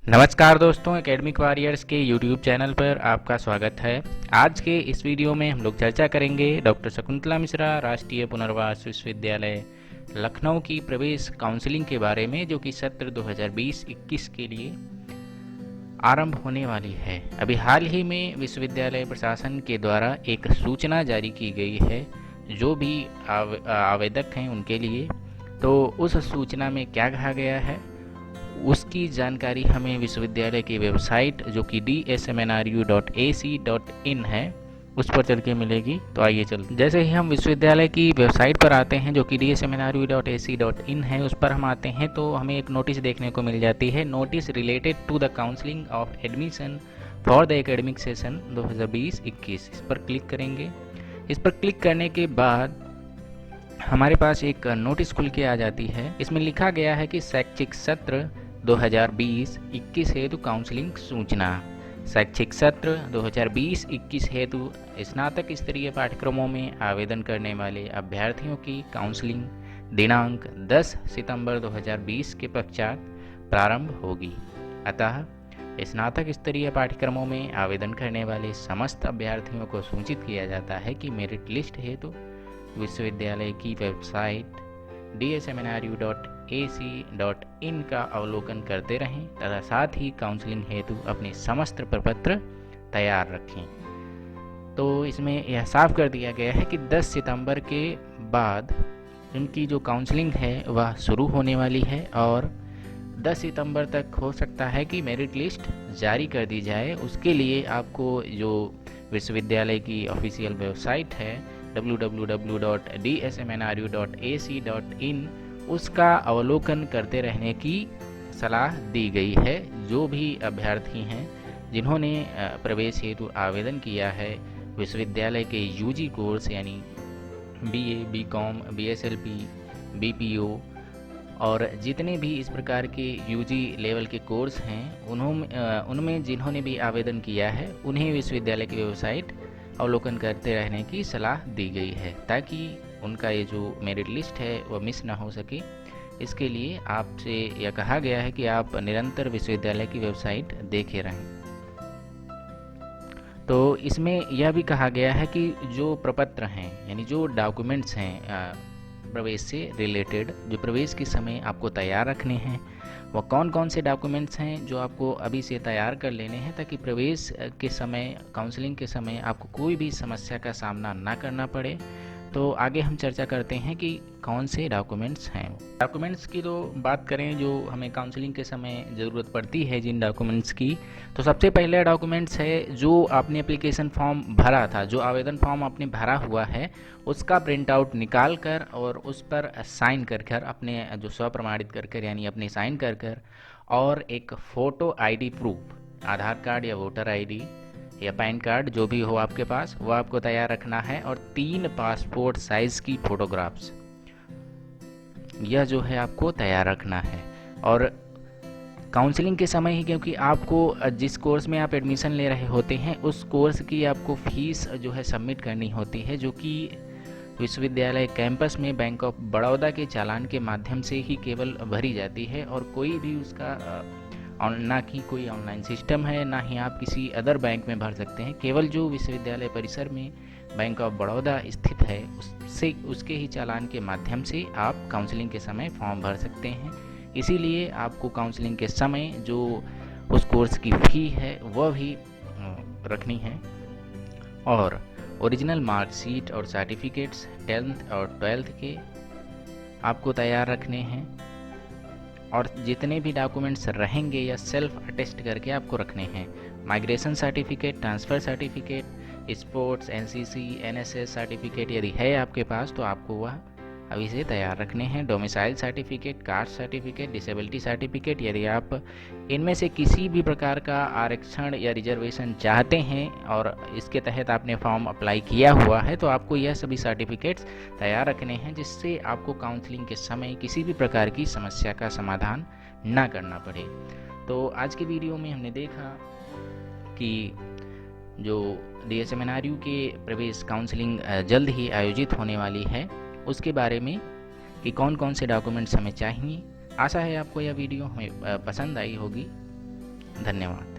नमस्कार दोस्तों, academic warriors के यूट्यूब चैनल पर आपका स्वागत है। आज के इस वीडियो में हम लोग चर्चा करेंगे डॉक्टर शकुंतला मिश्रा राष्ट्रीय पुनर्वास विश्वविद्यालय लखनऊ की प्रवेश काउंसलिंग के बारे में, जो कि सत्र 2020-21 के लिए आरंभ होने वाली है। अभी हाल ही में विश्वविद्यालय प्रशासन के द्वारा एक सूचना जारी की गई है जो भी आवेदक हैं उनके लिए। तो उस सूचना में क्या कहा गया है उसकी जानकारी हमें विश्वविद्यालय की वेबसाइट जो कि dsmnru.ac.in है उस पर चल के मिलेगी। तो आइए चलते, जैसे ही हम विश्वविद्यालय की वेबसाइट पर आते हैं जो कि dsmnru.ac.in है, उस पर हम आते हैं तो हमें एक नोटिस देखने को मिल जाती है, notice related to the counselling of admission for the academic session 2020-21। इस पर क्लिक करेंगे। इस पर क्लिक करने के बाद हमारे पास एक नोटिस खुल के आ जाती है। इसमें लिखा गया है कि शैक्षिक सत्र 2020-21 हेतु काउंसलिंग सूचना। शैक्षिक सत्र 2020-21 हेतु स्नातक स्तरीय पाठ्यक्रमों में आवेदन करने वाले अभ्यर्थियों की काउंसलिंग दिनांक 10 सितंबर 2020 के पश्चात प्रारंभ होगी। अतः स्नातक स्तरीय पाठ्यक्रमों में आवेदन करने वाले समस्त अभ्यर्थियों को सूचित किया जाता है कि मेरिट लिस्ट हेतु विश्वविद्यालय की वेबसाइट dsmnru.ac.in का अवलोकन करते रहें तथा साथ ही काउंसलिंग हेतु अपने समस्त प्रपत्र तैयार रखें। तो इसमें यह साफ कर दिया गया है कि 10 सितंबर के बाद इनकी जो काउंसलिंग है वह शुरू होने वाली है और 10 सितंबर तक हो सकता है कि मेरिट लिस्ट जारी कर दी जाए। उसके लिए आपको जो विश्वविद्यालय की ऑफिशियल वेबसाइट है www.dsmnru.ac.in उसका अवलोकन करते रहने की सलाह दी गई है। जो भी अभ्यर्थी हैं जिन्होंने प्रवेश हेतु आवेदन किया है विश्वविद्यालय के यूजी कोर्स यानी बीए, बीकॉम, बीएसएलपी, बीपीओ और जितने भी इस प्रकार के यूजी लेवल के कोर्स हैं उनमें जिन्होंने भी आवेदन किया है उन्हें विश्वविद्यालय की वेबसाइट अवलोकन करते रहने की सलाह दी गई है ताकि उनका ये जो मेरिट लिस्ट है वह मिस ना हो सके। इसके लिए आपसे यह कहा गया है कि आप निरंतर विश्वविद्यालय की वेबसाइट देखे रहें। तो इसमें यह भी कहा गया है कि जो प्रपत्र हैं यानी जो डॉक्यूमेंट्स हैं प्रवेश से रिलेटेड, जो प्रवेश के समय आपको तैयार रखने हैं, वह कौन कौन से डॉक्यूमेंट्स हैं जो आपको अभी से तैयार कर लेने हैं ताकि प्रवेश के समय, काउंसलिंग के समय आपको कोई भी समस्या का सामना ना करना पड़े। तो आगे हम चर्चा करते हैं कि कौन से डॉक्यूमेंट्स हैं। डॉक्यूमेंट्स की तो बात करें जो हमें काउंसलिंग के समय ज़रूरत पड़ती है जिन डॉक्यूमेंट्स की, तो सबसे पहले डॉक्यूमेंट्स है जो आपने एप्लीकेशन फॉर्म भरा था, जो आवेदन फॉर्म आपने भरा हुआ है उसका प्रिंट आउट निकाल कर और उस पर साइन कर कर अपने जो स्वप्रमाणित कर कर यानी अपने साइन कर कर और एक फ़ोटो आईडी प्रूफ, आधार कार्ड या वोटर आईडी या पैन कार्ड जो भी हो आपके पास वो आपको तैयार रखना है और 3 पासपोर्ट साइज़ की फ़ोटोग्राफ्स, यह जो है आपको तैयार रखना है। और काउंसलिंग के समय ही, क्योंकि आपको जिस कोर्स में आप एडमिशन ले रहे होते हैं उस कोर्स की आपको फ़ीस जो है सबमिट करनी होती है, जो कि विश्वविद्यालय कैंपस में बैंक ऑफ बड़ौदा के चालान के माध्यम से ही केवल भरी जाती है और कोई भी उसका ना कि कोई ऑनलाइन सिस्टम है, ना ही आप किसी अदर बैंक में भर सकते हैं। केवल जो विश्वविद्यालय परिसर में बैंक ऑफ बड़ौदा स्थित है उसके ही चालान के माध्यम से आप काउंसलिंग के समय फॉर्म भर सकते हैं। इसीलिए आपको काउंसलिंग के समय जो उस कोर्स की फ़ी है वह भी रखनी है और ओरिजिनल मार्कशीट और सर्टिफिकेट्स 10th और 12th के आपको तैयार रखने हैं और जितने भी डॉक्यूमेंट्स रहेंगे या सेल्फ अटेस्ट करके आपको रखने हैं। Migration certificate, transfer certificate, sports, NCC, NSS certificate यदि है आपके पास तो आपको वह अभी से तैयार रखने हैं। Domicile certificate, caste certificate, disability certificate, यदि आप इनमें से किसी भी प्रकार का आरक्षण या रिजर्वेशन चाहते हैं और इसके तहत आपने फॉर्म अप्लाई किया हुआ है तो आपको यह सभी सर्टिफिकेट्स तैयार रखने हैं, जिससे आपको काउंसलिंग के समय किसी भी प्रकार की समस्या का समाधान ना करना पड़े। तो आज की वीडियो में हमने देखा कि जो DSMNRU के प्रवेश काउंसलिंग जल्द ही आयोजित होने वाली है उसके बारे में कि कौन कौन से डॉक्यूमेंट्स हमें चाहिए। आशा है आपको यह वीडियो हमें पसंद आई होगी। धन्यवाद।